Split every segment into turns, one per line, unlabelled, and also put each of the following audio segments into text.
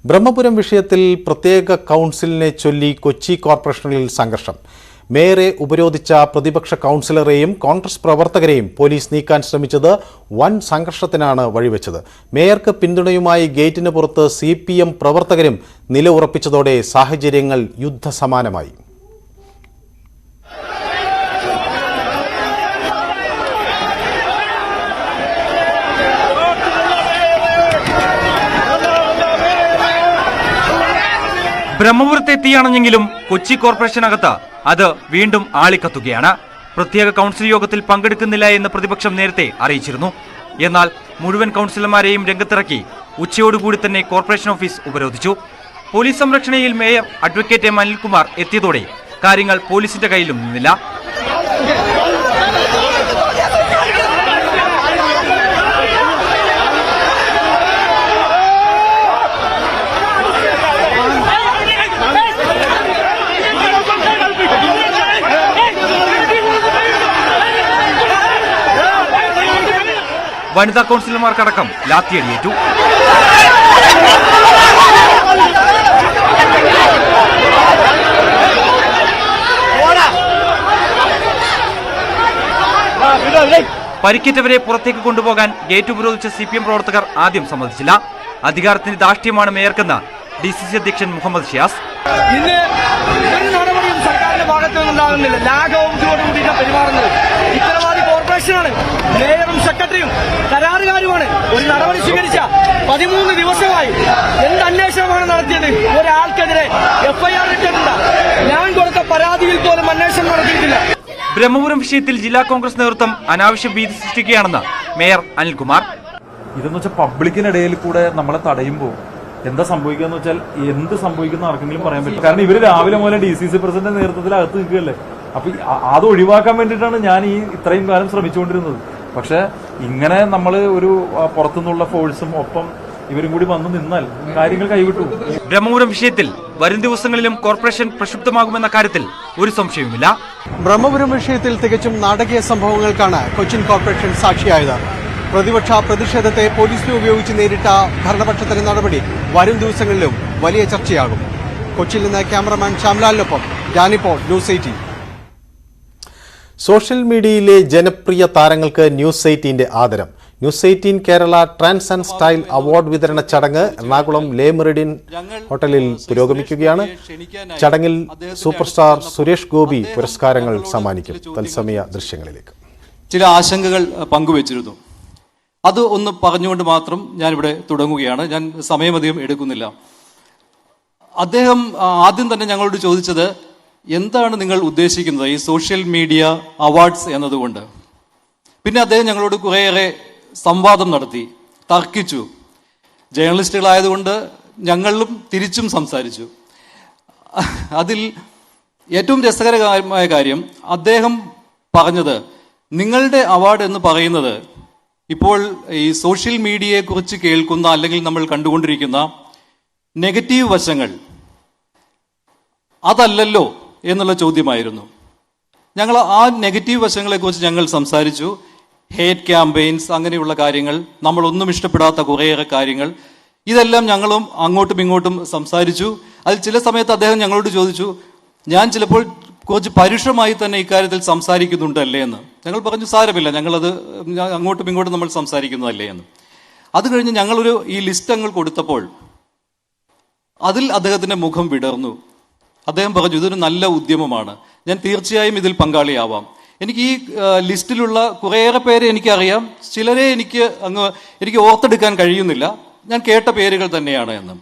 ബ്രഹ്മപുരം വിഷയത്തിൽ പ്രത്യേക കൗൺസിലിനെ ചൊല്ലി കൊച്ചി കോർപ്പറേഷനിൽ സംഘർഷം. മേയറെ ഉപരോധിച്ച പ്രതിപക്ഷ കൗൺസിലറെയും കോൺഗ്രസ് പ്രവർത്തകരെയും പോലീസ് നീക്കാൻ ശ്രമിച്ചത് വൻ സംഘർഷത്തിനാണ് വഴിവെച്ചത്. മേയർക്ക് പിന്തുണയുമായി ഗേറ്റിന് പുറത്ത് CPM പ്രവർത്തകരും നിലയുറപ്പിച്ചതോടെ സാഹചര്യങ്ങൾ യുദ്ധസമാനമായി.
ബ്രഹ്മപുരത്തെ തീയണഞ്ഞെങ്കിലും കൊച്ചി കോർപ്പറേഷനകത്ത് അത് വീണ്ടും ആളിക്കത്തുകയാണ്. പ്രത്യേക കൗൺസിൽ യോഗത്തിൽ പങ്കെടുക്കുന്നില്ല എന്ന് പ്രതിപക്ഷം നേരത്തെ അറിയിച്ചിരുന്നു. എന്നാൽ മുഴുവൻ കൗൺസിലർമാരെയും രംഗത്തിറക്കി ഉച്ചയോടുകൂടി തന്നെ കോർപ്പറേഷൻ ഓഫീസ് ഉപരോധിച്ചു. പോലീസ് സംരക്ഷണയിൽ മേയർ അഡ്വക്കേറ്റ് M. അനിൽകുമാർ എത്തിയതോടെ കാര്യങ്ങൾ പോലീസിന്റെ കയ്യിലും നിന്നില്ല. വനിതാ കൗൺസിലർമാർക്കടക്കം ലാത്തിയടിയേറ്റു. പരിക്കേറ്റവരെ പുറത്തേക്ക് കൊണ്ടുപോകാൻ ഗേറ്റ് ഉപരോധിച്ച CPM പ്രവർത്തകർ ആദ്യം സമ്മതിച്ചില്ല. അധികാരത്തിന്റെ ധാർഷ്ട്യമാണ് മേയർക്കെന്ന് DCC അധ്യക്ഷൻ മുഹമ്മദ് ഷിയാസ്.
മേയറും സെക്രട്ടറിയും കരാറുകാരുമാണ്. ഒരു നടപടി സ്വീകരിച്ച 13 ദിവസമായി എന്ത് അന്വേഷണമാണ് നടത്തിയത്? ഒരാൾക്കെതിരെ FIR ഇട്ടിട്ടില്ല. ഞാൻ കൊടുത്ത പരാതിയിൽ പോലും അന്വേഷണം നടത്തിയിട്ടില്ല.
ബ്രഹ്മപുരം വിഷയത്തിൽ ജില്ലാ കോൺഗ്രസ് നേതൃത്വം അനാവശ്യ ഭീതി സൃഷ്ടിക്കുകയാണെന്ന് മേയർ അനിൽകുമാർ.
ഇതെന്ന് വെച്ചാൽ പബ്ലിക്കിനിടയിൽ കൂടെ നമ്മളെ തടയുമ്പോൾ എന്താ സംഭവിക്കുക വെച്ചാൽ എന്ത് സംഭവിക്കുന്ന ആർക്കെങ്കിലും പറയാൻ പറ്റും. കാരണം ഇവര് രാവിലെ മുതൽ DCC പ്രസിഡന്റ് നേതൃത്വത്തിൽ അകത്ത് നിൽക്കുകയല്ലേ. അപ്പൊ അത് ഒഴിവാക്കാൻ വേണ്ടിയിട്ടാണ് ഞാൻ ഇത്രയും കാലം ശ്രമിച്ചുകൊണ്ടിരുന്നത്. പക്ഷെ ഇങ്ങനെ നമ്മൾ ഒരു പുറത്തുനിന്നുള്ള ഫോഴ്സും ഒപ്പം ഇവരും കൂടി വന്നു നിന്നാൽ കാര്യങ്ങൾ കൈവിട്ടു.
ബ്രഹ്മപുരം വിഷയത്തിൽ വരും ദിവസങ്ങളിലും കോർപ്പറേഷൻ പ്രക്ഷുബ്ധമാകുമെന്ന കാര്യത്തിൽ ഒരു സംശയവുമില്ല.
ബ്രഹ്മപുരം വിഷയത്തിൽ തികച്ചും നാടകീയ സംഭവങ്ങൾക്കാണ് കൊച്ചിൻ കോർപ്പറേഷൻ സാക്ഷിയായത്. പ്രതിഷേധത്തെ പോലീസിനെ ഉപയോഗിച്ച് നേരിട്ട ഭരണപക്ഷത്തിന്റെ നടപടി വരും ദിവസങ്ങളിലും വലിയ ചർച്ചയാകും. കൊച്ചിയിൽ നിന്ന് ക്യാമറമാൻ ശ്യാംലാലിനൊപ്പം ജാനിപ്പോൾ ന്യൂസ് 18.
സോഷ്യൽ മീഡിയയിലെ ജനപ്രിയ താരങ്ങൾക്ക് ന്യൂസ് 18 ആദരം. News 18 Kerala trends and style award വിതരണ ചടങ്ങ് എറണാകുളം ലേ മെറിഡിയൻ ഹോട്ടലിൽ പുരോഗമിക്കുകയാണ്. ചടങ്ങിൽ സൂപ്പർ സ്റ്റാർ സുരേഷ് ഗോപി പുരസ്കാരങ്ങൾ സമ്മാനിക്കും. തത്സമയ ദൃശ്യങ്ങളിലേക്ക്.
ചില ആശങ്കകൾ പങ്കുവച്ചിരുന്നു. അത് ഒന്ന് പറഞ്ഞുകൊണ്ട് മാത്രം ഞാനിവിടെ തുടങ്ങുകയാണ്. ഞാൻ സമയമധികം എടുക്കുന്നില്ല. അദ്ദേഹം ആദ്യം തന്നെ ഞങ്ങളോട് ചോദിച്ചത്, എന്താണ് നിങ്ങൾ ഉദ്ദേശിക്കുന്നത് ഈ സോഷ്യൽ മീഡിയ അവാർഡ്സ് എന്നതുകൊണ്ട്? പിന്നെ അദ്ദേഹം ഞങ്ങളോട് കുറേയേറെ സംവാദം നടത്തി, തർക്കിച്ചു. ജേർണലിസ്റ്റുകളായതുകൊണ്ട് ഞങ്ങളും തിരിച്ചും സംസാരിച്ചു. അതിൽ ഏറ്റവും രസകരമായ കാര്യം അദ്ദേഹം പറഞ്ഞത്, നിങ്ങളുടെ അവാർഡ് എന്ന് പറയുന്നത് ഇപ്പോൾ ഈ സോഷ്യൽ മീഡിയയെക്കുറിച്ച് കേൾക്കുന്ന അല്ലെങ്കിൽ നമ്മൾ കണ്ടുകൊണ്ടിരിക്കുന്ന നെഗറ്റീവ് വശങ്ങൾ അതല്ലല്ലോ എന്നുള്ള ചോദ്യമായിരുന്നു. ഞങ്ങൾ ആ നെഗറ്റീവ് വശങ്ങളെക്കുറിച്ച് ഞങ്ങൾ സംസാരിച്ചു. ഹേറ്റ് ക്യാമ്പയിൻസ്, അങ്ങനെയുള്ള കാര്യങ്ങൾ, നമ്മളൊന്നും ഇഷ്ടപ്പെടാത്ത കുറേയേറെ കാര്യങ്ങൾ, ഇതെല്ലാം ഞങ്ങളും അങ്ങോട്ടും ഇങ്ങോട്ടും സംസാരിച്ചു. അതിൽ ചില സമയത്ത് അദ്ദേഹം ഞങ്ങളോട് ചോദിച്ചു, ഞാൻ ചിലപ്പോൾ കുറച്ച് പരുഷമായി തന്നെ ഇക്കാര്യത്തിൽ സംസാരിക്കുന്നുണ്ടല്ലേ എന്ന്. ഞങ്ങൾ പറഞ്ഞു, സാരമില്ല, ഞങ്ങളത് അങ്ങോട്ടും ഇങ്ങോട്ടും നമ്മൾ സംസാരിക്കുന്നതല്ലേ എന്ന്. അത് കഴിഞ്ഞ് ഞങ്ങളൊരു ഈ ലിസ്റ്റ് അങ്ങ് കൊടുത്തപ്പോൾ അതിൽ അദ്ദേഹത്തിൻ്റെ മുഖം വിടർന്നു. അദ്ദേഹം പറഞ്ഞു, ഇതൊരു നല്ല ഉദ്യമമാണ്, ഞാൻ തീർച്ചയായും ഇതിൽ പങ്കാളിയാവാം. എനിക്ക് ഈ ലിസ്റ്റിലുള്ള കുറേയേറെ പേരെ എനിക്കറിയാം, ചിലരെ എനിക്ക് ഓർത്തെടുക്കാൻ കഴിയുന്നില്ല, ഞാൻ കേട്ട പേരുകൾ തന്നെയാണ് എന്ന്.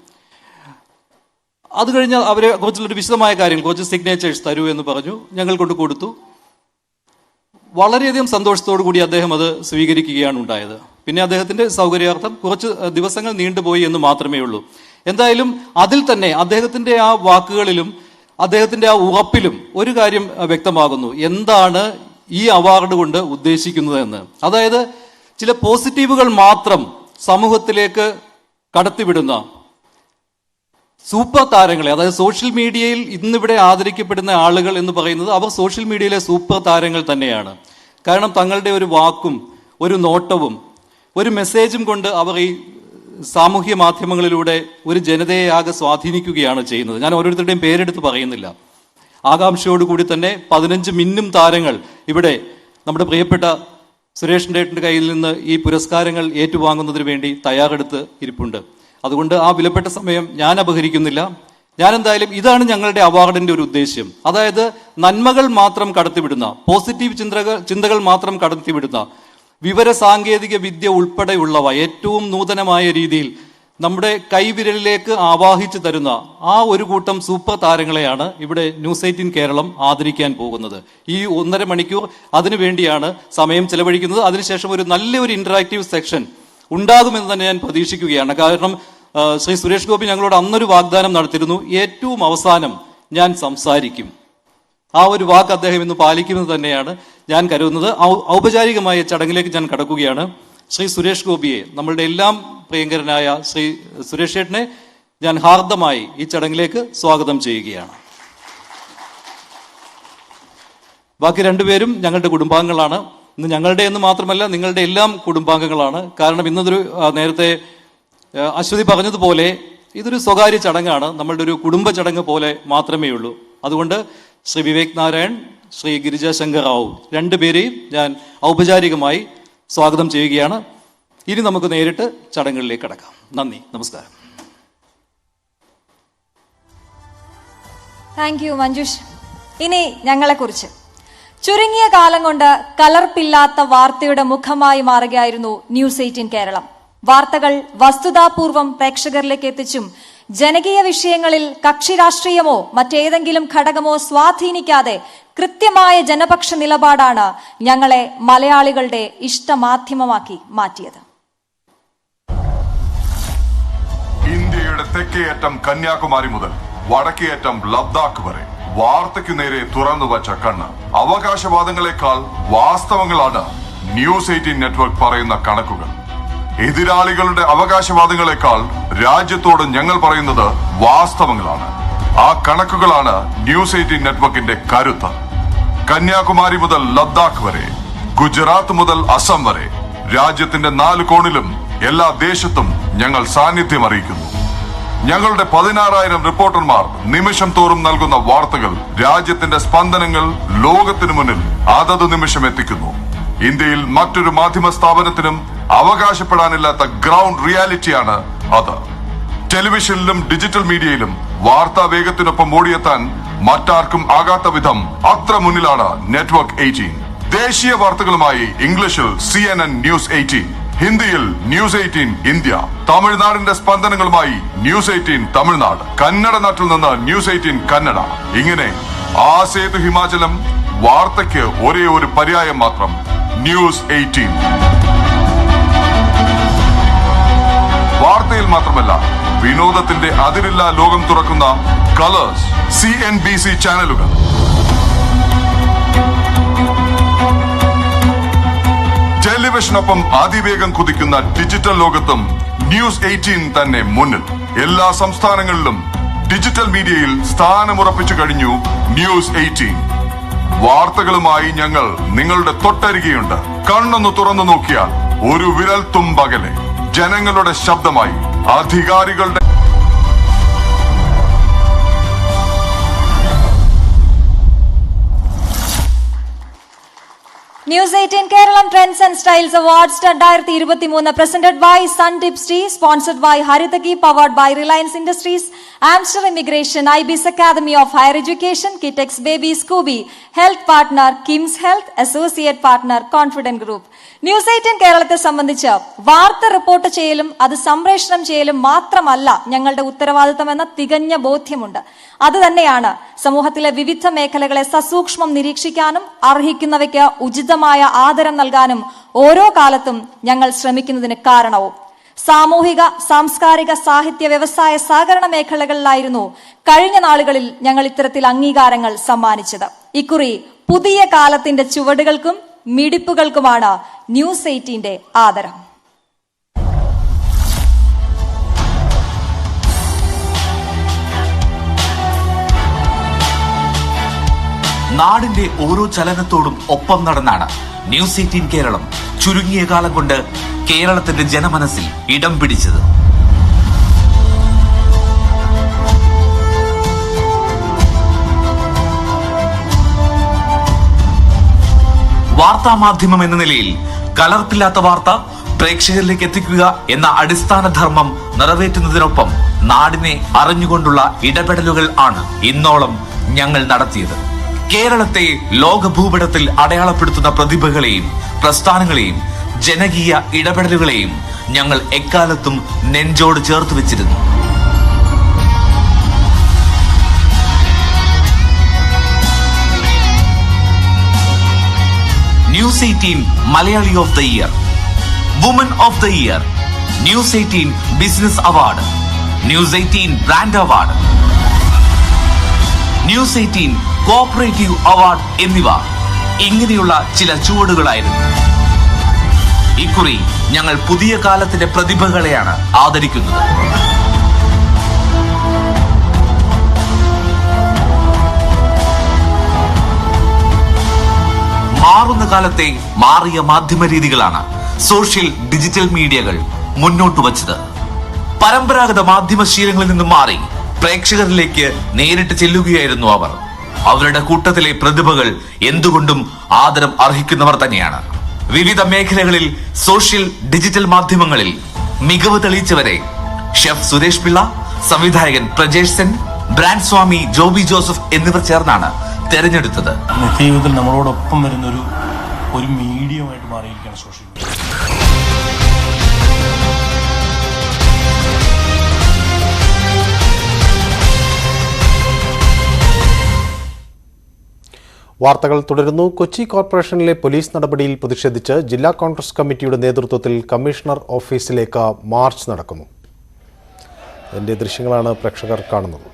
അത് കഴിഞ്ഞ് അവരെ കുറിച്ചുള്ളൊരു വിശദമായ കാര്യങ്ങൾ, കുറച്ച് സിഗ്നേച്ചേഴ്സ് തരൂ എന്ന് പറഞ്ഞു. ഞങ്ങൾ കൊണ്ട് കൊടുത്തു. വളരെയധികം സന്തോഷത്തോടു കൂടി അദ്ദേഹം അത് സ്വീകരിക്കുകയാണ് ഉണ്ടായത്. പിന്നെ അദ്ദേഹത്തിൻ്റെ സൗകര്യാർത്ഥം കുറച്ച് ദിവസങ്ങൾ നീണ്ടുപോയി എന്ന് മാത്രമേ ഉള്ളൂ. എന്തായാലും അതിൽ തന്നെ അദ്ദേഹത്തിൻ്റെ ആ വാക്കുകളിലും അദ്ദേഹത്തിൻ്റെ ആ ഉറപ്പിലും ഒരു കാര്യം വ്യക്തമാകുന്നു, എന്താണ് ഈ അവാർഡ് കൊണ്ട് ഉദ്ദേശിക്കുന്നത് എന്ന്. അതായത് ചില പോസിറ്റീവുകൾ മാത്രം സമൂഹത്തിലേക്ക് കടത്തിവിടുന്ന സൂപ്പർ താരങ്ങളെ, അതായത് സോഷ്യൽ മീഡിയയിൽ ഇന്നിവിടെ ആദരിക്കപ്പെടുന്ന ആളുകൾ എന്ന് പറയുന്നത് അവർ സോഷ്യൽ മീഡിയയിലെ സൂപ്പർ താരങ്ങൾ തന്നെയാണ്. കാരണം തങ്ങളുടെ ഒരു വാക്കും ഒരു നോട്ടവും ഒരു മെസ്സേജും കൊണ്ട് അവർ ഈ സാമൂഹ്യ മാധ്യമങ്ങളിലൂടെ ഒരു ജനതയെ ആകെ സ്വാധീനിക്കുകയാണ് ചെയ്യുന്നത്. ഞാൻ ഓരോരുത്തരുടെയും പേരെടുത്ത് പറയുന്നില്ല. ആകാംക്ഷയോടുകൂടി തന്നെ 15 മിന്നും താരങ്ങൾ ഇവിടെ നമ്മുടെ പ്രിയപ്പെട്ട സുരേഷിൻ്റെ കയ്യിൽ നിന്ന് ഈ പുരസ്കാരങ്ങൾ ഏറ്റുവാങ്ങുന്നതിന് വേണ്ടി തയ്യാറെടുത്ത് ഇരിപ്പുണ്ട്. അതുകൊണ്ട് ആ വിലപ്പെട്ട സമയം ഞാൻ അപഹരിക്കുന്നില്ല. ഞാൻ എന്തായാലും ഇതാണ് ഞങ്ങളുടെ അവാർഡിന്റെ ഒരു ഉദ്ദേശ്യം. അതായത് നന്മകൾ മാത്രം കടത്തിവിടുന്ന, പോസിറ്റീവ് ചിന്തകൾ മാത്രം കടത്തിവിടുന്ന, വിവര സാങ്കേതിക വിദ്യ ഉൾപ്പെടെയുള്ളവ ഏറ്റവും നൂതനമായ രീതിയിൽ നമ്മുടെ കൈവിരലിലേക്ക് ആവാഹിച്ചു തരുന്ന ആ ഒരു കൂട്ടം സൂപ്പർ താരങ്ങളെയാണ് ഇവിടെ ന്യൂസ് 18 കേരളം ആദരിക്കാൻ പോകുന്നത്. ഈ 1.5 മണിക്കൂർ അതിനു വേണ്ടിയാണ് സമയം ചെലവഴിക്കുന്നത്. അതിനുശേഷം ഒരു നല്ലൊരു ഇന്ററാക്റ്റീവ് സെക്ഷൻ ഉണ്ടാകുമെന്ന് തന്നെ ഞാൻ പ്രതീക്ഷിക്കുകയാണ്. കാരണം ശ്രീ സുരേഷ് ഗോപി ഞങ്ങളോട് അന്നൊരു വാഗ്ദാനം നടത്തിയിരുന്നു, ഏറ്റവും അവസാനം ഞാൻ സംസാരിക്കും. ആ ഒരു വാക്ക് അദ്ദേഹം ഇന്ന് പാലിക്കുന്നത് തന്നെയാണ് ഞാൻ കരുതുന്നത്. ഔപചാരികമായ ചടങ്ങിലേക്ക് ഞാൻ കടക്കുകയാണ്. ശ്രീ സുരേഷ് ഗോപിയെ, നമ്മളുടെ എല്ലാം പ്രിയങ്കരനായ ശ്രീ സുരേഷ് ചേട്ടനെ ഞാൻ ഹാർദമായി ഈ ചടങ്ങിലേക്ക് സ്വാഗതം ചെയ്യുകയാണ്. ബാക്കി രണ്ടുപേരും ഞങ്ങളുടെ കുടുംബാംഗങ്ങളാണ്. ഇന്ന് ഞങ്ങളുടെ എന്ന് മാത്രമല്ല നിങ്ങളുടെ എല്ലാം കുടുംബാംഗങ്ങളാണ്. കാരണം ഇന്നതൊരു നേരത്തെ അശ്വതി പറഞ്ഞതുപോലെ ഇതൊരു സ്വകാര്യ ചടങ്ങാണ്, നമ്മളുടെ ഒരു കുടുംബ ചടങ്ങ് പോലെ മാത്രമേ ഉള്ളൂ. അതുകൊണ്ട് ശ്രീ വിവേക് നാരായൺ, ശ്രീ ഗിരിജ ശങ്കർ റാവു രണ്ടുപേരെയും ഞാൻ ഔപചാരികമായി സ്വാഗതം ചെയ്യുകയാണ്. ഇനി നമുക്ക് നേരിട്ട് ചടങ്ങുകളിലേക്ക് കടക്കാം. നന്ദി, നമസ്കാരം.
Thank you Manjush. ഇനി ഞങ്ങളെക്കുറിച്ച് ചുരുങ്ങിയ കാലം കൊണ്ട് കലർപ്പില്ലാത്ത വാർത്തയുടെ മുഖമായി മാറുകയായിരുന്നു ന്യൂസ് 18 കേരളം. വാർത്തകൾ വസ്തുതാപൂർവം പ്രേക്ഷകരിലേക്ക് എത്തിച്ചും ജനകീയ വിഷയങ്ങളിൽ കക്ഷി രാഷ്ട്രീയമോ മറ്റേതെങ്കിലും ഘടകമോ സ്വാധീനിക്കാതെ കൃത്യമായ ജനപക്ഷ നിലപാടാണ് ഞങ്ങളെ മലയാളികളുടെ ഇഷ്ടമാധ്യമമാക്കി മാറ്റിയത്.
ഇന്ത്യയുടെ തെക്കേയറ്റം കന്യാകുമാരി മുതൽ വടക്കേയറ്റം ലദ്ദാഖ് വരെ വാർത്തയ്ക്കു നേരെ തുറന്നു വച്ച കണ്ണ്. അവകാശവാദങ്ങളെക്കാൾ വാസ്തവങ്ങളാണ് ന്യൂസ് 18 നെറ്റ്വർക്ക് പറയുന്ന കണക്കുകൾ. എതിരാളികളുടെ അവകാശവാദങ്ങളെക്കാൾ രാജ്യത്തോട് ഞങ്ങൾ പറയുന്നത് വാസ്തവങ്ങളാണ്. ആ കണക്കുകളാണ് ന്യൂസ് 18 നെറ്റ്വർക്കിന്റെ കരുത്ത്. കന്യാകുമാരി മുതൽ ലദ്ദാഖ് വരെ, ഗുജറാത്ത് മുതൽ അസം വരെ, രാജ്യത്തിന്റെ 4 കോണിലും എല്ലാ ദേശത്തും ഞങ്ങൾ സാന്നിധ്യം അറിയിക്കുന്നു. ഞങ്ങളുടെ 16,000 റിപ്പോർട്ടർമാർ നിമിഷം തോറും നൽകുന്ന വാർത്തകൾ രാജ്യത്തിന്റെ സ്പന്ദനങ്ങൾ ലോകത്തിനു മുന്നിൽ അതത് നിമിഷം എത്തിക്കുന്നു. ഇന്ത്യയിൽ മറ്റൊരു മാധ്യമ സ്ഥാപനത്തിനും അവകാശപ്പെടാനില്ലാത്ത ഗ്രൗണ്ട് റിയാലിറ്റിയാണ് അത്. ടെലിവിഷനിലും ഡിജിറ്റൽ മീഡിയയിലും വാർത്താ വേഗത്തിനൊപ്പം ഓടിയെത്താൻ മറ്റാർക്കും ആകാത്ത വിധം അത്ര മുന്നിലാണ് നെറ്റ്വർക്ക് 18. ദേശീയ വാർത്തകളുമായി ഇംഗ്ലീഷിൽ CNN ന്യൂസ് 18, ഹിന്ദിയിൽ ന്യൂസ് 18 ഇന്ത്യ, തമിഴ്നാടിന്റെ സ്പന്ദനങ്ങളുമായി ന്യൂസ് 18 തമിഴ്നാട്, കന്നഡ നാട്ടിൽ നിന്ന് ന്യൂസ് 18 കന്നഡ. ഇങ്ങനെ ആ സേതു ഹിമാചലം വാർത്തയ്ക്ക് ഒരേ ഒരു പര്യായം മാത്രം, ന്യൂസ് 18. വാർത്തയിൽ മാത്രമല്ല, വിനോദത്തിന്റെ അതിരില്ലാ ലോകം തുറക്കുന്ന കളേഴ്സ്, CNBC ചാനലുകൾ, ടെലിവിഷനൊപ്പം അതിവേഗം കുതിക്കുന്ന ഡിജിറ്റൽ ലോകത്തും ന്യൂസ് 18 തന്നെ മുന്നിൽ. എല്ലാ സംസ്ഥാനങ്ങളിലും ഡിജിറ്റൽ മീഡിയയിൽ സ്ഥാനമുറപ്പിച്ചു കഴിഞ്ഞു ന്യൂസ് 18. വാർത്തകളുമായി ഞങ്ങൾ നിങ്ങളുടെ തൊട്ടരികെയുണ്ട്. കണ്ണൊന്ന് തുറന്നു നോക്കിയാൽ ഒരു വിരൽ തുമ്പകലെ ജനങ്ങളുടെ ശബ്ദമായി, അധികാരികളുടെ
news 18 Keralam trends and styles awards 2023 presented by Sun Tipsy, sponsored by Haritaki, powered by Reliance Industries, Amster Immigration, IBS Academy of Higher Education, Kitex Baby Scooby, Health Partner Kims Health, Associate Partner Confident Group. News 18 കേരളത്തെ സംബന്ധിച്ച് വാർത്ത report ചെയ്യലും അത് സംപ്രേഷണം ചെയ്യലും മാത്രമല്ല ഞങ്ങളുടെ ഉത്തരവാദിത്തമെന്ന തികഞ്ഞ ബോധ്യമുണ്ട്. അതുതന്നെയാണ് സമൂഹത്തിലെ വിവിധ മേഖലകളെ സസൂക്ഷ്മം നിരീക്ഷിക്കാനും അർഹിക്കുന്നവയ്ക്ക് ഉചിതമായ ആദരം നൽകാനും ഓരോ കാലത്തും ഞങ്ങൾ ശ്രമിക്കുന്നതിന് കാരണവും. സാമൂഹിക, സാംസ്കാരിക, സാഹിത്യ, വ്യവസായ, സഹകരണ മേഖലകളിലായിരുന്നു കഴിഞ്ഞ നാളുകളിൽ ഞങ്ങൾ ഇത്തരത്തിൽ അംഗീകാരങ്ങൾ സമ്മാനിച്ചത്. ഇക്കുറി പുതിയ കാലത്തിന്റെ ചുവടുകൾക്കും മിടിപ്പുകൾക്കുമാണ് ന്യൂസ് 18 ആദരം.
നാടിന്റെ ഓരോ ചലനത്തോടും ഒപ്പം നടന്നാണ് ന്യൂസ് 18 കേരളം ചുരുങ്ങിയ കാലം കൊണ്ട് കേരളത്തിന്റെ ജനമനസ്സിൽ ഇടം പിടിച്ചത്. വാർത്താ മാധ്യമം എന്ന നിലയിൽ കലർപ്പില്ലാത്ത വാർത്ത പ്രേക്ഷകരിലേക്ക് എത്തിക്കുക എന്ന അടിസ്ഥാന ധർമ്മം നിറവേറ്റുന്നതിനൊപ്പം നാടിനെ അറിഞ്ഞുകൊണ്ടുള്ള ഇടപെടലുകൾ ആണ് ഇന്നോളം ഞങ്ങൾ നടത്തിയത്. കേരളത്തെ ലോക ഭൂപടത്തിൽ അടയാളപ്പെടുത്തുന്ന പ്രതിഭകളെയും പ്രസ്ഥാനങ്ങളെയും ജനകീയ ഇടപെടലുകളെയും ഞങ്ങൾ എക്കാലത്തും നെഞ്ചോട് ചേർത്ത് വെച്ചിരുന്നു. News 18 Malayali of the Year, Woman of the Year, News 18 Business Award, News 18 Brand Award, News 18 Cooperative Award എന്നിവ ഇങ്ങനെയുള്ള ചില ചുവടുകളായിരുന്നു. ഇക്കുറി ഞങ്ങൾ പുതിയ കാലത്തിന്റെ പ്രതിഭകളെയാണ് ആദരിക്കുന്നത്. മാറുന്ന കാലത്തെ മാറിയ മാധ്യമ രീതികളാണ് സോഷ്യൽ ഡിജിറ്റൽ മീഡിയകൾ മുന്നോട്ട് വച്ചത്. പരമ്പരാഗത മാധ്യമ ശീലങ്ങളിൽ നിന്നും മാറി പ്രേക്ഷകരിലേക്ക് നേരിട്ട് ചെല്ലുകയായിരുന്നു അവർ. അവരുടെ കൂട്ടത്തിലെ പ്രതിഭകൾ എന്തുകൊണ്ടും ആദരം അർഹിക്കുന്നവർ തന്നെയാണ്. വിവിധ മേഖലകളിൽ സോഷ്യൽ ഡിജിറ്റൽ മാധ്യമങ്ങളിൽ മികവ് തെളിയിച്ചവരെ ഷെഫ് സുരേഷ് പിള്ള, സംവിധായകൻ പ്രജേഷ് സെൻ, ബ്രാൻഡ് സ്വാമി ജോബി ജോസഫ് എന്നിവർ ചേർന്നാണ് തെരഞ്ഞെടുത്തത്.
നിത്യജീവിതത്തിൽ നമ്മളോടൊപ്പം വരുന്ന ഒരു മീഡിയമായിട്ട് മാറിയിരിക്കുകയാണ് സോഷ്യൽ മീഡിയ.
വാർത്തകൾ തുടരുന്നു. കൊച്ചി കോർപ്പറേഷനിലെ പോലീസ് നടപടിയിൽ പ്രതിഷേധിച്ച് ജില്ലാ കോൺഗ്രസ് കമ്മിറ്റിയുടെ നേതൃത്വത്തിൽ കമ്മീഷണർ ഓഫീസിലേക്ക് മാർച്ച് നടക്കുന്നു. അതിന്റെ ദൃശ്യങ്ങളാണ് പ്രേക്ഷകർ കാണുന്നത്.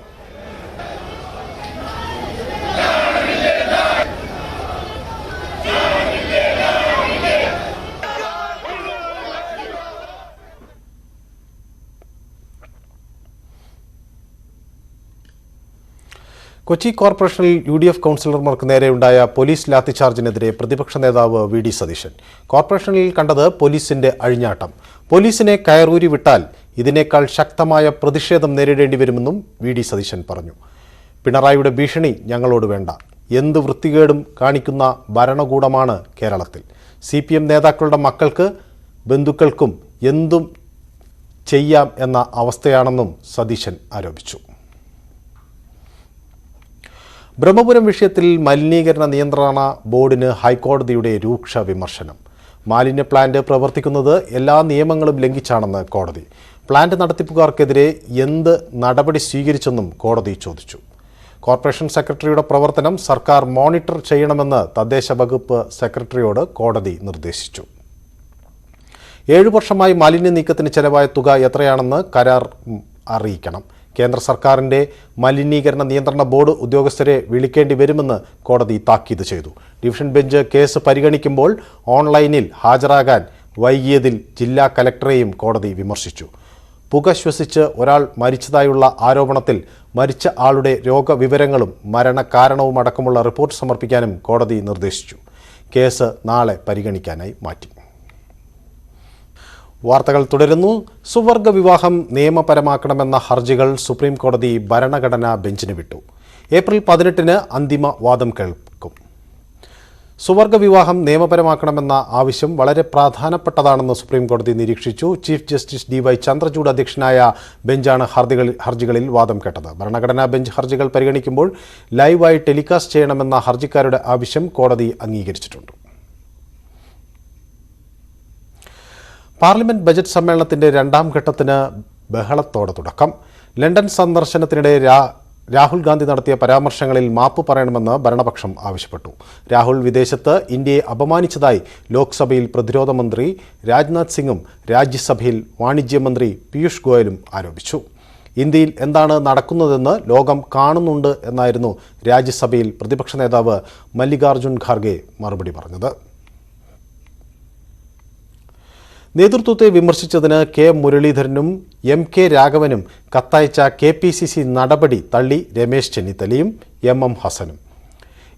കൊച്ചി കോർപ്പറേഷനിൽ UDF കൗൺസിലർമാർക്ക് നേരെയുണ്ടായ പോലീസ് ലാത്തിചാർജിനെതിരെ പ്രതിപക്ഷ നേതാവ് VD സതീശൻ. കോർപ്പറേഷനിൽ കണ്ടത് പോലീസിന്റെ അഴിഞ്ഞാട്ടം. പോലീസിനെ കയറൂരി വിട്ടാൽ ഇതിനേക്കാൾ ശക്തമായ പ്രതിഷേധം നേരിടേണ്ടി വരുമെന്നും VD സതീശൻ പറഞ്ഞു. പിണറായിയുടെ ഭീഷണി ഞങ്ങളോട് വേണ്ട. എന്ത് വൃത്തികേടും കാണിക്കുന്ന ഭരണകൂടമാണ് കേരളത്തിൽ. CPM നേതാക്കളുടെ മക്കൾക്ക് ബന്ധുക്കൾക്കും എന്തും ചെയ്യാം എന്ന അവസ്ഥയാണെന്നും സതീശൻ ആരോപിച്ചു. ബ്രഹ്മപുരം വിഷയത്തിൽ മലിനീകരണ നിയന്ത്രണ ബോർഡിന് ഹൈക്കോടതിയുടെ രൂക്ഷ വിമർശനം. മാലിന്യ പ്ലാന്റ് പ്രവർത്തിക്കുന്നത് എല്ലാ നിയമങ്ങളും ലംഘിച്ചാണെന്ന് കോടതി. പ്ലാന്റ് നടത്തിപ്പുകാർക്കെതിരെ എന്ത് നടപടി സ്വീകരിച്ചെന്നും കോടതി ചോദിച്ചു. കോർപ്പറേഷൻ സെക്രട്ടറിയുടെ പ്രവർത്തനം സർക്കാർ മോണിറ്റർ ചെയ്യണമെന്ന് തദ്ദേശ വകുപ്പ് സെക്രട്ടറിയോട് കോടതി നിർദ്ദേശിച്ചു. 7 വർഷമായി മാലിന്യ നീക്കത്തിന് ചെലവായ തുക എത്രയാണെന്ന് കരാർ അറിയിക്കണം. കേന്ദ്ര സർക്കാരിൻ്റെ മലിനീകരണ നിയന്ത്രണ ബോർഡ് ഉദ്യോഗസ്ഥരെ വിളിക്കേണ്ടി വരുമെന്ന് കോടതി താക്കീത് ചെയ്തു. ഡിവിഷൻ ബെഞ്ച് കേസ് പരിഗണിക്കുമ്പോൾ ഓൺലൈനിൽ ഹാജരാകാൻ വൈകിയതിൽ ജില്ലാ കലക്ടറെയും കോടതി വിമർശിച്ചു. പുക ശ്വസിച്ച് ഒരാൾ മരിച്ചതായുള്ള ആരോപണത്തിൽ മരിച്ച ആളുടെ രോഗവിവരങ്ങളും മരണകാരണവും അടക്കമുള്ള റിപ്പോർട്ട് സമർപ്പിക്കാനും കോടതി നിർദ്ദേശിച്ചു. കേസ് നാളെ പരിഗണിക്കാനായി മാറ്റി. വാർത്തകൾ തുടരുന്നു. സുവർഗ വിവാഹം നിയമപരമാക്കണമെന്ന ഹർജികൾ സുപ്രീം കോടതി ഭരണഘടനാ ബെഞ്ചിന് വിട്ടു. ഏപ്രിൽ 18-ന് അന്തിമ വാദം കേൾക്കും. സുവർഗ വിവാഹം നിയമപരമാക്കണമെന്ന ആവശ്യം വളരെ പ്രധാനപ്പെട്ടതാണെന്ന് സുപ്രീം കോടതി നിരീക്ഷിച്ചു. ചീഫ് ജസ്റ്റിസ് DY ചന്ദ്രചൂഡ് അധ്യക്ഷനായ ബെഞ്ചാണ് ഹർജികളിൽ വാദം കേട്ടത്. ഭരണഘടനാ ബെഞ്ച് ഹർജികൾ പരിഗണിക്കുമ്പോൾ ലൈവായി ടെലികാസ്റ്റ് ചെയ്യണമെന്ന ഹർജിക്കാരുടെ ആവശ്യം കോടതി അംഗീകരിച്ചിട്ടുണ്ട്. പാർലമെന്റ് ബജറ്റ് സമ്മേളനത്തിന്റെ 2ാം ഘട്ടത്തിന് ബഹളത്തോടെ തുടക്കം. ലണ്ടൻ സന്ദർശനത്തിനിടെ രാഹുൽ ഗാന്ധി നടത്തിയ പരാമർശങ്ങളിൽ മാപ്പ് പറയണമെന്ന് ഭരണപക്ഷം ആവശ്യപ്പെട്ടു. രാഹുൽ വിദേശത്ത് ഇന്ത്യയെ അപമാനിച്ചതായി ലോക്സഭയിൽ പ്രതിരോധ മന്ത്രി രാജ്നാഥ് സിംഗും രാജ്യസഭയിൽ വാണിജ്യമന്ത്രി പീയൂഷ് ഗോയലും ആരോപിച്ചു. ഇന്ത്യയിൽ എന്താണ് നടക്കുന്നതെന്ന് ലോകം കാണുന്നുണ്ട് എന്നായിരുന്നു രാജ്യസഭയിൽ പ്രതിപക്ഷ നേതാവ് മല്ലികാർജുൻ ഖാർഗെ മറുപടി പറഞ്ഞത്. നേതൃത്വത്തെ വിമർശിച്ചതിന് K മുരളീധരനും MK രാഘവനും കത്തയച്ച KPCC നടപടി തള്ളി രമേശ് ചെന്നിത്തലയും MM ഹസനും.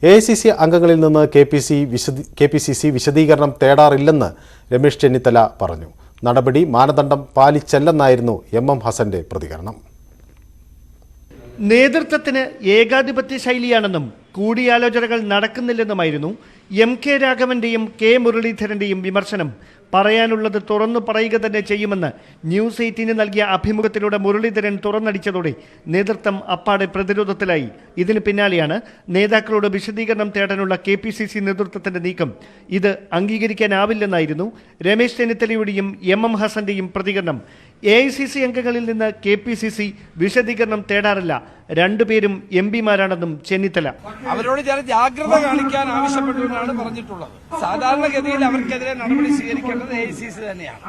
AICC അംഗങ്ങളിൽ നിന്ന് KPCC വിശദീകരണം തേടാറില്ലെന്ന് രമേശ് ചെന്നിത്തല പറഞ്ഞു. നടപടി മാനദണ്ഡം പാലിച്ചല്ലെന്നായിരുന്നു MM ഹസന്റെ പ്രതികരണം.
നേതൃത്വത്തിന് ഏകാധിപത്യ ശൈലിയാണെന്നും കൂടിയാലോചനകൾ നടക്കുന്നില്ലെന്നുമായിരുന്നു
MK രാഘവന്റെയും K മുരളീധരന്റെയും വിമർശനം പറയാനുള്ളത് തുറന്നു പറയുക തന്നെ ചെയ്യുമെന്ന് ന്യൂസ് 18 നൽകിയ അഭിമുഖത്തിലൂടെ മുരളീധരൻ തുറന്നടിച്ചതോടെ നേതൃത്വം അപ്പാടെ പ്രതിരോധത്തിലായി. ഇതിന് പിന്നാലെയാണ് നേതാക്കളോട് വിശദീകരണം തേടാനുള്ള KPCC നേതൃത്വത്തിന്റെ നീക്കം. ഇത് അംഗീകരിക്കാനാവില്ലെന്നായിരുന്നു രമേശ് ചെന്നിത്തലയുടെയും MM ഹസന്റെയും പ്രതികരണം. AICC അംഗങ്ങളിൽ നിന്ന് KPCC വിശദീകരണം തേടാറില്ല. രണ്ടുപേരും MPമാരാണെന്നും ചെന്നിത്തല.
അവരോട് ചില ജാഗ്രത കാണിക്കാൻ ആവശ്യപ്പെട്ടുകൊണ്ടാണ് പറഞ്ഞിട്ടുള്ളത്. സാധാരണഗതിയിൽ അവർക്കെതിരെ നടപടി സ്വീകരിക്കേണ്ടത് AICC തന്നെയാണ്,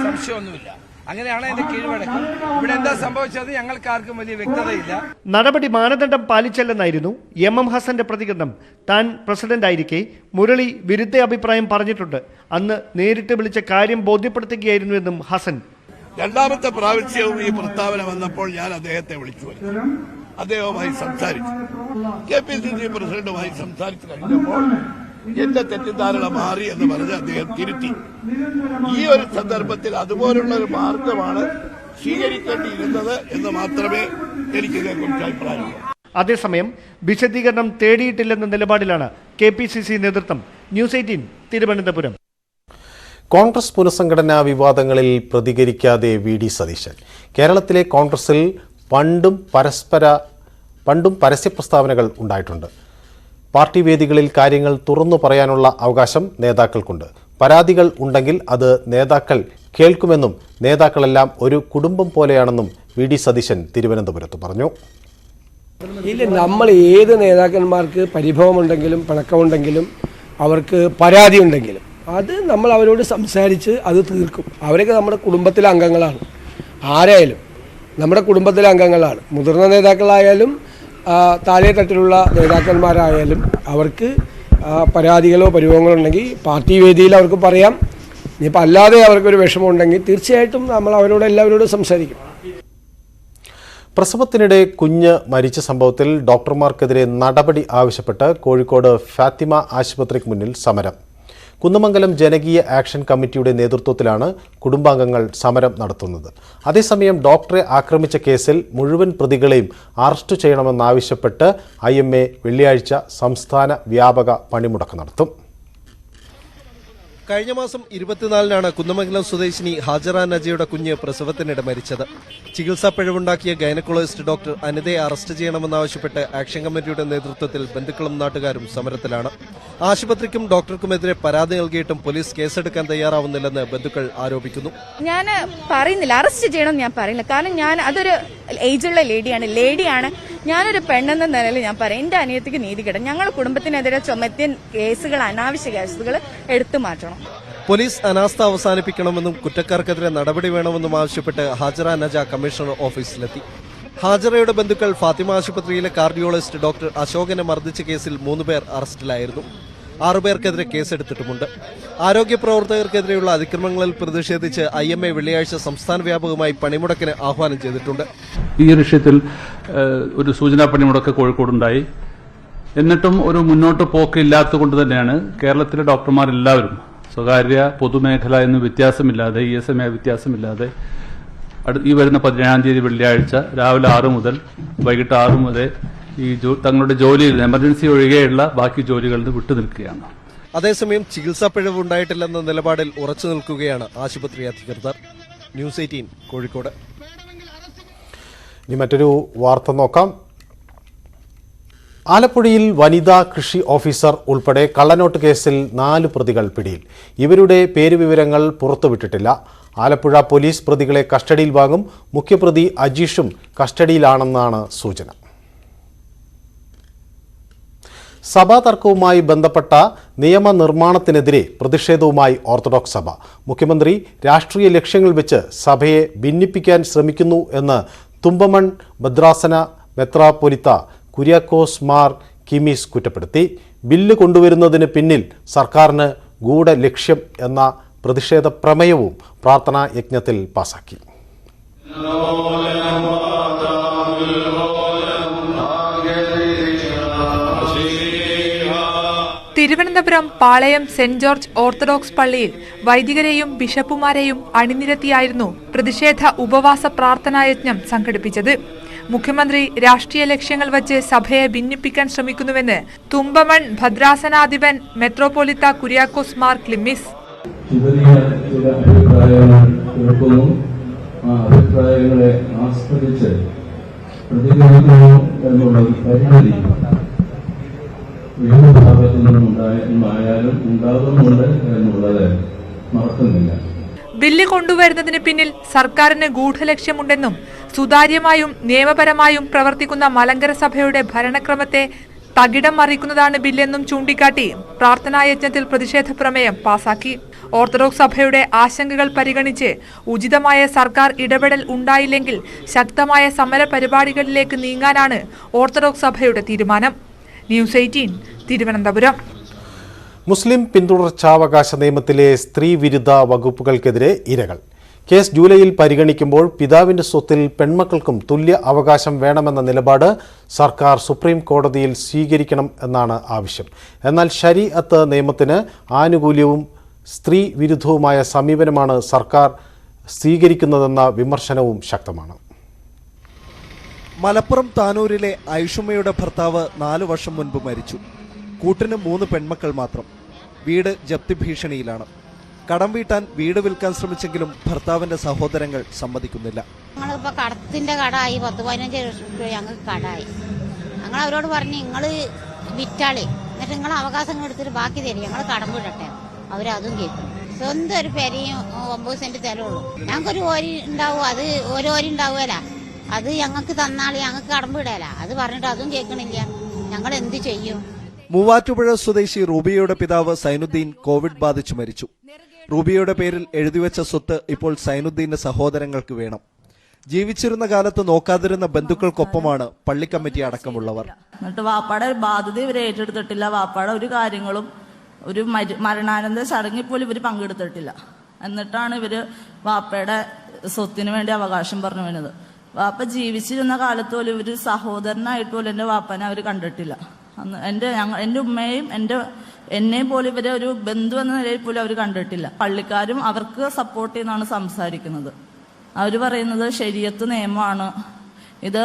സംശയമൊന്നുമില്ല. അങ്ങനെയാണ് അതിന്റെ കീഴ്വഴക്കം. ഇവിടെ എന്താ സംഭവിച്ചത് ഞങ്ങൾക്ക് ആർക്കും വലിയ വ്യക്തതയില്ല.
നടപടി മാനദണ്ഡം പാലിച്ചല്ലെന്നായിരുന്നു MM ഹസന്റെ പ്രതികരണം. താൻ പ്രസിഡന്റായിരിക്കെ മുരളി വിരുദ്ധ അഭിപ്രായം പറഞ്ഞിട്ടുണ്ട്. അന്ന് നേരിട്ട് വിളിച്ച കാര്യം ബോധ്യപ്പെടുത്തുകയായിരുന്നുവെന്നും ഹസൻ.
രണ്ടാമത്തെ പ്രാവശ്യവും ഈ പ്രസ്താവന വന്നപ്പോൾ ഞാൻ അദ്ദേഹത്തെ വിളിച്ചു, അദ്ദേഹവുമായി സംസാരിച്ചു. KPCC പ്രസിഡന്റുമായി സംസാരിച്ചു കഴിഞ്ഞപ്പോൾ എന്റെ തെറ്റിദ്ധാരണ മാറി എന്ന് പറഞ്ഞ് അദ്ദേഹം തിരുത്തി. ഈ ഒരു സന്ദർഭത്തിൽ അതുപോലുള്ള ഒരു മാർഗമാണ് സ്വീകരിക്കേണ്ടിയിരുന്നത് എന്ന് മാത്രമേ എനിക്കിതേക്കുറിച്ച് അഭിപ്രായമുള്ളൂ.
അതേസമയം വിശദീകരണം തേടിയിട്ടില്ലെന്ന നിലപാടിലാണ് KPCC നേതൃത്വം. ന്യൂസ് 18 തിരുവനന്തപുരം.
കോൺഗ്രസ് പുനഃസംഘടനാ വിവാദങ്ങളിൽ പ്രതികരിക്കാതെ VD സതീശൻ. കേരളത്തിലെ കോൺഗ്രസിൽ പണ്ടും പരസ്യ പ്രസ്താവനകൾ ഉണ്ടായിട്ടുണ്ട്. പാർട്ടി വേദികളിൽ കാര്യങ്ങൾ തുറന്നു പറയാനുള്ള അവകാശം നേതാക്കൾക്കുണ്ട്. പരാതികൾ ഉണ്ടെങ്കിൽ അത് നേതാക്കൾ കേൾക്കുമെന്നും നേതാക്കളെല്ലാം ഒരു കുടുംബം പോലെയാണെന്നും VD സതീശൻ തിരുവനന്തപുരത്ത് പറഞ്ഞു.
ഇല്ല, നമ്മൾ ഏത് നേതാക്കന്മാർക്ക് പരിഭവമുണ്ടെങ്കിലും പിണക്കമുണ്ടെങ്കിലും അവർക്ക് പരാതി ഉണ്ടെങ്കിലും അത് നമ്മൾ അവരോട് സംസാരിച്ച് അത് തീർക്കും. അവരൊക്കെ നമ്മുടെ കുടുംബത്തിലെ അംഗങ്ങളാണ്. ആരായാലും നമ്മുടെ കുടുംബത്തിലെ അംഗങ്ങളാണ്. മുതിർന്ന നേതാക്കളായാലും താഴെ തട്ടിലുള്ള നേതാക്കന്മാരായാലും അവർക്ക് പരാതികളോ പരിഭവങ്ങളോ ഉണ്ടെങ്കിൽ പാർട്ടി വേദിയിൽ അവർക്ക് പറയാം. ഇനിയിപ്പോൾ അല്ലാതെ അവർക്കൊരു വിഷമമുണ്ടെങ്കിൽ തീർച്ചയായിട്ടും നമ്മൾ അവരോട് എല്ലാവരോടും സംസാരിക്കും.
പ്രസവത്തിനിടെ കുഞ്ഞ് മരിച്ച സംഭവത്തിൽ ഡോക്ടർമാർക്കെതിരെ നടപടി ആവശ്യപ്പെട്ട് കോഴിക്കോട് ഫാത്തിമ ആശുപത്രിക്ക് മുന്നിൽ സമരം. കുന്നമംഗലം ജനകീയ ആക്ഷൻ കമ്മിറ്റിയുടെ നേതൃത്വത്തിലാണ് കുടുംബാംഗങ്ങൾ സമരം നടത്തുന്നത്. അതേസമയം ഡോക്ടറെ ആക്രമിച്ച കേസിൽ മുഴുവൻ പ്രതികളെയും അറസ്റ്റ് ചെയ്യണമെന്നാവശ്യപ്പെട്ട് IMA വെള്ളിയാഴ്ച സംസ്ഥാന വ്യാപക പണിമുടക്ക് നടത്തും.
കഴിഞ്ഞ മാസം 24-നാണ് കുന്നമംഗലം സ്വദേശിനി ഹാജറ നജയുടെ കുഞ്ഞ് പ്രസവത്തിനിടെ മരിച്ചത്. ചികിത്സാ പിഴവുണ്ടാക്കിയ ഗൈനക്കോളജിസ്റ്റ് ഡോക്ടർ അനിതയെ അറസ്റ്റ് ചെയ്യണമെന്നാവശ്യപ്പെട്ട് ആക്ഷൻ കമ്മിറ്റിയുടെ നേതൃത്വത്തിൽ ബന്ധുക്കളും നാട്ടുകാരും സമരത്തിലാണ്. ആശുപത്രിക്കും ഡോക്ടർക്കുമെതിരെ പരാതി നൽകിയിട്ടും പോലീസ് കേസെടുക്കാൻ തയ്യാറാവുന്നില്ലെന്ന് ബന്ധുക്കൾ ആരോപിക്കുന്നു.
ഞാൻ പറയുന്നില്ല, അറസ്റ്റ് ചെയ്യണമെന്ന് ഞാൻ പറയുന്നില്ല. കാരണം അതൊരു ഏജുള്ള ലേഡിയാണ്. ഞാനൊരു പെണ്ണെന്ന നിലയിൽ ഞാൻ പറയും, എന്റെ അനിയത്തിക്ക് നീതി കിട്ടും. ഞങ്ങളുടെ കുടുംബത്തിനെതിരെ ചുമത്തിയ കേസുകൾ, അനാവശ്യ കേസുകൾ എടുത്തു മാറ്റണം.
പോലീസ് അനാസ്ഥ അവസാനിപ്പിക്കണമെന്നും കുറ്റക്കാർക്കെതിരെ നടപടി വേണമെന്നും ആവശ്യപ്പെട്ട് ഹാജറ നജ കമ്മീഷണർ ഓഫീസിലെത്തി. ഹാജറയുടെ ബന്ധുക്കൾ ഫാത്തിമ ആശുപത്രിയിലെ കാർഡിയോളജിസ്റ്റ് ഡോക്ടർ അശോകനെ മർദ്ദിച്ച കേസിൽ 3 പേർ അറസ്റ്റിലായിരുന്നു. 6 പേർക്കെതിരെ കേസെടുത്തിട്ടുമുണ്ട്. ആരോഗ്യ പ്രവർത്തകർക്കെതിരെയുള്ള അതിക്രമങ്ങളിൽ പ്രതിഷേധിച്ച് IMA വെള്ളിയാഴ്ച സംസ്ഥാന വ്യാപകമായി പണിമുടക്കിന് ആഹ്വാനം ചെയ്തിട്ടുണ്ട്.
ഈ വിഷയത്തിൽ ഒരു സൂചനാ പണിമുടക്ക് കോഴിക്കോടുണ്ടായി. എന്നിട്ടും ഒരു മുന്നോട്ട് പോക്കില്ലാത്തതുകൊണ്ട് തന്നെയാണ് കേരളത്തിലെ ഡോക്ടർമാരെല്ലാവരും സ്വകാര്യ പൊതുമേഖല എന്ന് വ്യത്യാസമില്ലാതെ, ESMA വ്യത്യാസമില്ലാതെ ഈ വരുന്ന 17-ാം തീയതി വെള്ളിയാഴ്ച രാവിലെ 6 മുതൽ വൈകിട്ട് 6 വരെ ഈ തങ്ങളുടെ ജോലിയിൽ എമർജൻസി ഒഴികെയുള്ള ബാക്കി ജോലികളിൽ വിട്ടുനിൽക്കുകയാണ്.
അതേസമയം ചികിത്സാ പിഴവ് ഉണ്ടായിട്ടില്ലെന്ന നിലപാടിൽ ഉറച്ചു നിൽക്കുകയാണ് ആശുപത്രി അധികൃതർ. ന്യൂസ് 18 കോഴിക്കോട്.
ഇനി മറ്റൊരു വാർത്ത നോക്കാം. ആലപ്പുഴയിൽ വനിതാ കൃഷി ഓഫീസർ ഉൾപ്പെടെ കള്ളനോട്ട് കേസിൽ 4 പ്രതികൾ പിടിയിൽ. ഇവരുടെ പേരുവിവരങ്ങൾ പുറത്തുവിട്ടിട്ടില്ല. ആലപ്പുഴ പോലീസ് പ്രതികളെ കസ്റ്റഡിയിൽ വാങ്ങും. മുഖ്യപ്രതി അജീഷും കസ്റ്റഡിയിലാണെന്നാണ് സൂചന. സഭാ തർക്കവുമായി ബന്ധപ്പെട്ട നിയമനിർമ്മാണത്തിനെതിരെ പ്രതിഷേധവുമായി ഓർത്തഡോക്സ് സഭ. മുഖ്യമന്ത്രി രാഷ്ട്രീയ ലക്ഷ്യങ്ങൾ വെച്ച് സഭയെ ഭിന്നിപ്പിക്കാൻ ശ്രമിക്കുന്നു എന്ന് തുമ്പമൺ ഭദ്രാസന മെത്രാപ്പൊലിത്ത കുര്യാക്കോസ് മാർ കിമീസ് കുറ്റപ്പെടുത്തി. ബില്ല് കൊണ്ടുവരുന്നതിന് പിന്നിൽ സർക്കാരിന് ഗൂഢലക്ഷ്യം എന്ന പ്രതിഷേധ പ്രമേയവും പ്രാർത്ഥനാ യജ്ഞത്തിൽ പാസാക്കി.
Thiruvananthapuram Palayam saint George orthodox പള്ളിയിൽ വൈദികരെയും ബിഷപ്പുമാരെയും അണിനിരത്തിയായിരുന്നു പ്രതിഷേധ ഉപവാസ പ്രാർത്ഥനായജ്ഞം സംഘടിപ്പിച്ചത്. മുഖ്യമന്ത്രി രാഷ്ട്രീയ ലക്ഷ്യങ്ങൾ വച്ച് സഭയെ ഭിന്നിപ്പിക്കാൻ ശ്രമിക്കുന്നുവെന്ന് തുമ്പമൺ ഭദ്രാസനാധിപൻ മെത്രോപൊലിത്ത കുര്യാക്കോസ് മാർ ക്ലിമ്മിസ്.
അഭിപ്രായങ്ങളെ ആസ്വദിച്ച് പ്രതികരിക്കുന്നു എന്നുള്ളത് പരിമിതി ഏത് ഭാഗത്തു നിന്നുണ്ടായാലും ഉണ്ടാകുന്നുണ്ട് എന്നുള്ളത് മറക്കുന്നില്ല.
ബില്ല് കൊണ്ടുവരുന്നതിന് പിന്നിൽ സർക്കാരിന് ഗൂഢലക്ഷ്യമുണ്ടെന്നും സുതാര്യമായും നിയമപരമായും പ്രവർത്തിക്കുന്ന മലങ്കര സഭയുടെ ഭരണക്രമത്തെ തകിടം മറിക്കുന്നതാണ് ബില്ലെന്നും ചൂണ്ടിക്കാട്ടി പ്രാർത്ഥനായജ്ഞത്തിൽ പ്രതിഷേധ പ്രമേയം പാസാക്കി. ഓർത്തഡോക്സ് സഭയുടെ ആശങ്കകൾ പരിഗണിച്ച് ഉചിതമായ സർക്കാർ ഇടപെടൽ ഉണ്ടായില്ലെങ്കിൽ ശക്തമായ സമര പരിപാടികളിലേക്ക് നീങ്ങാനാണ് ഓർത്തഡോക്സ് സഭയുടെ തീരുമാനം. ന്യൂസ് 18 തിരുവനന്തപുരം.
മുസ്ലിം പിന്തുടർച്ചാവകാശ നിയമത്തിലെ സ്ത്രീവിരുദ്ധ വകുപ്പുകൾക്കെതിരെ ഇരകൾ. കേസ് ജൂലൈയിൽ പരിഗണിക്കുമ്പോൾ പിതാവിന്റെ സ്വത്തിൽ പെൺമക്കൾക്കും തുല്യ അവകാശം വേണമെന്ന നിലപാട് സർക്കാർ സുപ്രീം കോടതിയിൽ സ്വീകരിക്കണം എന്നാണ് ആവശ്യം. എന്നാൽ ശരീഅത്ത് നിയമത്തിന് ആനുകൂല്യവും സ്ത്രീ വിരുദ്ധവുമായ സമീപനമാണ് സർക്കാർ സ്വീകരിക്കുന്നതെന്ന വിമർശനവും ശക്തമാണ്.
മലപ്പുറം താനൂരിലെ ഐഷുമ്മയുടെ ഭർത്താവ് 4 വർഷം മുൻപ് മരിച്ചു. കൂട്ടിന് 3 പെൺമക്കൾ മാത്രം. വീട് ജപ്തി ഭീഷണിയിലാണ്. കടം വീട്ടാൻ വീട് വിൽക്കാൻ ശ്രമിച്ചെങ്കിലും ഭർത്താവിന്റെ സഹോദരങ്ങൾ സമ്മതിക്കുന്നില്ല.
ഞങ്ങളിപ്പോൾ കടത്തിന്റെ കടമായി 10-15 ലക്ഷം രൂപ ഞങ്ങൾക്ക് കടമായി. ഞങ്ങൾ അവരോട് പറഞ്ഞു നിങ്ങൾ വിറ്റാളി, എന്നിട്ട് നിങ്ങൾ അവകാശങ്ങൾ എടുത്തിട്ട് ബാക്കി തരും, ഞങ്ങൾ കടം വിടട്ടെ. അവരതും കേൾക്കും. സ്വന്തം ഒരു പെരയും 9 സെന്റ് തരുള്ളൂ. ഞങ്ങൾക്കൊരു ഓരി ഉണ്ടാവും, അത് ഓരോ ഓരി ഉണ്ടാവുകയല്ല, അത് ഞങ്ങൾക്ക് തന്നാൾ ഞങ്ങൾക്ക് കടം വിടല. അത് പറഞ്ഞിട്ട് അതും കേൾക്കണില്ല. ഞങ്ങൾ എന്ത് ചെയ്യും?
മൂവാറ്റുപുഴ സ്വദേശി റൂബിയയുടെ പിതാവ് സൈനുദ്ദീൻ കോവിഡ് ബാധിച്ചു മരിച്ചു. റൂബിയയുടെ പേരിൽ എഴുതിവെച്ച സ്വത്ത് ഇപ്പോൾ സൈനുദ്ദീന്റെ സഹോദരങ്ങൾക്ക് വേണം. ജീവിച്ചിരുന്ന കാലത്ത് നോക്കാതിരുന്ന ബന്ധുക്കൾക്കൊപ്പമാണ് പള്ളി കമ്മിറ്റി അടക്കമുള്ളവർ.
എന്നിട്ട് വാപ്പാടെ ബാധ്യത ഇവർ ഏറ്റെടുത്തിട്ടില്ല. വാപ്പാടെ ഒരു കാര്യങ്ങളും ഒരു മരണാനന്തര ചടങ്ങിൽ പോലും ഇവർ പങ്കെടുത്തിട്ടില്ല. എന്നിട്ടാണ് ഇവര് വാപ്പയുടെ സ്വത്തിന് വേണ്ടി അവകാശം പറഞ്ഞു വരുന്നത്. വാപ്പ ജീവിച്ചിരുന്ന കാലത്ത് പോലും ഇവര് സഹോദരനായിട്ട് പോലും എൻ്റെ വാപ്പനെ അവർ കണ്ടിട്ടില്ല. എൻ്റെ ഉമ്മയെയും എന്നെയും പോലും ഇവരെ ഒരു ബന്ധു എന്ന നിലയിൽ പോലും അവർ കണ്ടിട്ടില്ല. പള്ളിക്കാരും അവർക്ക് സപ്പോർട്ട് ചെയ്യുന്നതാണ് സംസാരിക്കുന്നത്. അവർ പറയുന്നത് ശരീഅത്ത് നിയമമാണ്, ഇത്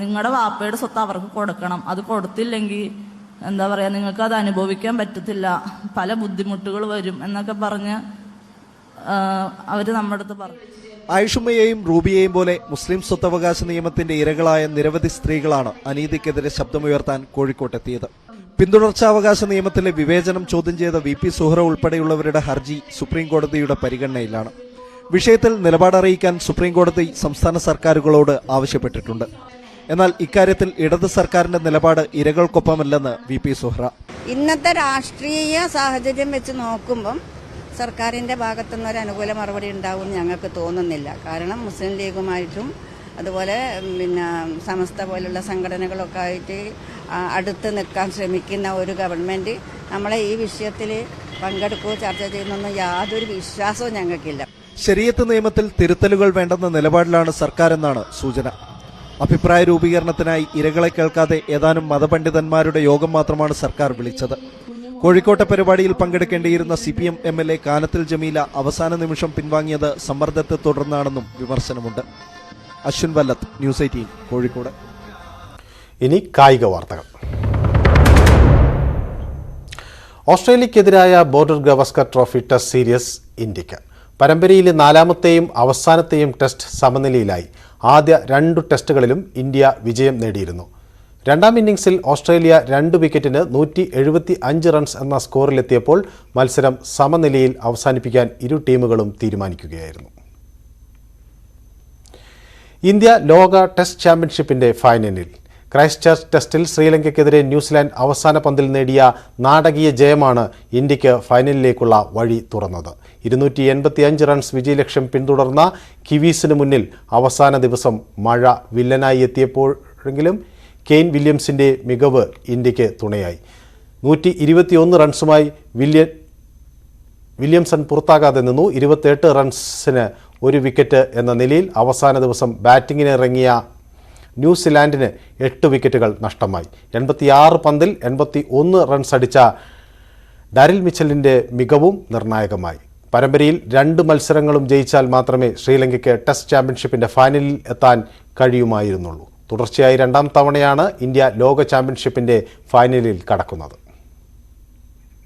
നിങ്ങളുടെ വാപ്പയുടെ സ്വത്ത് അവർക്ക് കൊടുക്കണം, അത് കൊടുത്തില്ലെങ്കിൽ എന്താ പറയുക നിങ്ങൾക്ക് അത് അനുഭവിക്കാൻ പറ്റത്തില്ല, പല ബുദ്ധിമുട്ടുകൾ വരും എന്നൊക്കെ പറഞ്ഞ് അവർ നമ്മുടെ അടുത്ത് പറഞ്ഞു.
ഐഷുമ്മയെയും റൂബിയെയും പോലെ മുസ്ലിം സ്വത്തവകാശ നിയമത്തിന്റെ ഇരകളായ നിരവധി സ്ത്രീകളാണ് അനീതിക്കെതിരെ ശബ്ദമുയർത്താൻ കോഴിക്കോട്ടെത്തിയത്. പിന്തുടർച്ചാവകാശ നിയമത്തിലെ വിവേചനം ചോദ്യം ചെയ്ത VP സുഹ്റ ഉൾപ്പെടെയുള്ളവരുടെ ഹർജി സുപ്രീംകോടതിയുടെ പരിഗണനയിലാണ്. വിഷയത്തിൽ നിലപാടറിയിക്കാൻ സുപ്രീംകോടതി സംസ്ഥാന സർക്കാരുകളോട് ആവശ്യപ്പെട്ടിട്ടുണ്ട്. എന്നാൽ ഇക്കാര്യത്തിൽ ഇടത് സർക്കാരിന്റെ നിലപാട് ഇരകൾക്കൊപ്പമല്ലെന്ന് VP സുഹ്റ.
ഇന്നത്തെ രാഷ്ട്രീയ സാഹചര്യം വെച്ച് നോക്കുമ്പം സർക്കാരിൻ്റെ ഭാഗത്തുനിന്ന് ഒരു അനുകൂല മറുപടി ഉണ്ടാവുമെന്ന് ഞങ്ങൾക്ക് തോന്നുന്നില്ല. കാരണം മുസ്ലിം ലീഗുമായിട്ടും അതുപോലെ സമസ്ത പോലുള്ള സംഘടനകളൊക്കെ ആയിട്ട് അടുത്ത് നിൽക്കാൻ ശ്രമിക്കുന്ന ഒരു ഗവൺമെൻറ് നമ്മളെ ഈ വിഷയത്തിൽ പങ്കെടുക്കുകയോ ചർച്ച ചെയ്യുന്നൊന്നും യാതൊരു വിശ്വാസവും ഞങ്ങൾക്കില്ല.
ശരീഅത്ത് നിയമത്തിൽ തിരുത്തലുകൾ വേണ്ടെന്ന നിലപാടിലാണ് സർക്കാരെന്നാണ് സൂചന. അഭിപ്രായ രൂപീകരണത്തിനായി ഇരകളെ കേൾക്കാതെ ഏതാനും മതപണ്ഡിതന്മാരുടെ യോഗം മാത്രമാണ് സർക്കാർ വിളിച്ചത്. കോഴിക്കോട്ടെ പരിപാടിയിൽ പങ്കെടുക്കേണ്ടിയിരുന്ന CPM MLA കാനത്തിൽ ജമീല അവസാന നിമിഷം പിൻവാങ്ങിയത് സമ്മർദ്ദത്തെ തുടർന്നാണെന്നും വിമർശനമുണ്ട്. അശ്വിൻ വല്ലത്ത്, ന്യൂസ് 18 കോഴിക്കോട്.
ഇനി കായിക വാർത്തകൾ. ഓസ്ട്രേലിയക്കെതിരായ Border Gavaskar trophy test series ഇന്ത്യക്ക്. പരമ്പരയിലെ 4ാമത്തെയും അവസാനത്തെയും ടെസ്റ്റ് സമനിലയിലായി. ആദ്യ 2 ടെസ്റ്റുകളിലും ഇന്ത്യ വിജയം നേടിയിരുന്നു. 2ാം ഇന്നിംഗ്സിൽ ഓസ്ട്രേലിയ 2 വിക്കറ്റിന് 175 റൺസ് എന്ന സ്കോറിലെത്തിയപ്പോൾ മത്സരം സമനിലയിൽ അവസാനിപ്പിക്കാൻ ഇരു ടീമുകളും തീരുമാനിക്കുകയായിരുന്നു. ഇന്ത്യ ലോക ടെസ്റ്റ് ചാമ്പ്യൻഷിപ്പിന്റെ ഫൈനലിൽ. ക്രൈസ്റ്റ് ചർച്ച് ടെസ്റ്റിൽ ശ്രീലങ്കയ്ക്കെതിരെ ന്യൂസിലാൻഡ് അവസാന പന്തിൽ നേടിയ നാടകീയ ജയമാണ് ഇന്ത്യക്ക് ഫൈനലിലേക്കുള്ള വഴി തുറന്നത്. 285 റൺസ് വിജയലക്ഷ്യം പിന്തുടർന്ന കിവീസിന് മുന്നിൽ അവസാന ദിവസം മഴ വില്ലനായി എത്തിയപ്പോഴെങ്കിലും കെയ്ൻ വില്യംസിന്റെ മികവ് ഇന്ത്യക്ക് തുണയായി. 121 റൺസുമായി വില്യംസൺ പുറത്താകാതെ നിന്നു. 28 റൺസിന് 1 വിക്കറ്റ് എന്ന നിലയിൽ അവസാന ദിവസം ബാറ്റിങ്ങിനിറങ്ങിയ ന്യൂസിലാൻഡിന് 8 വിക്കറ്റുകൾ നഷ്ടമായി. 86 പന്തിൽ 81 റൺസ് അടിച്ച ഡാരിൽ മിച്ചലിന്റെ മികവും നിർണായകമായി. പരമ്പരയിൽ 2 മത്സരങ്ങളും ജയിച്ചാൽ മാത്രമേ ശ്രീലങ്കയ്ക്ക് ടെസ്റ്റ് ചാമ്പ്യൻഷിപ്പിന്റെ ഫൈനലിൽ എത്താൻ കഴിയുമായിരുന്നുള്ളൂ. തുടർച്ചയായി രണ്ടാം തവണയാണ് ഇന്ത്യ ലോക ചാമ്പ്യൻഷിപ്പിന്റെ ഫൈനലിൽ കടക്കുന്നത്.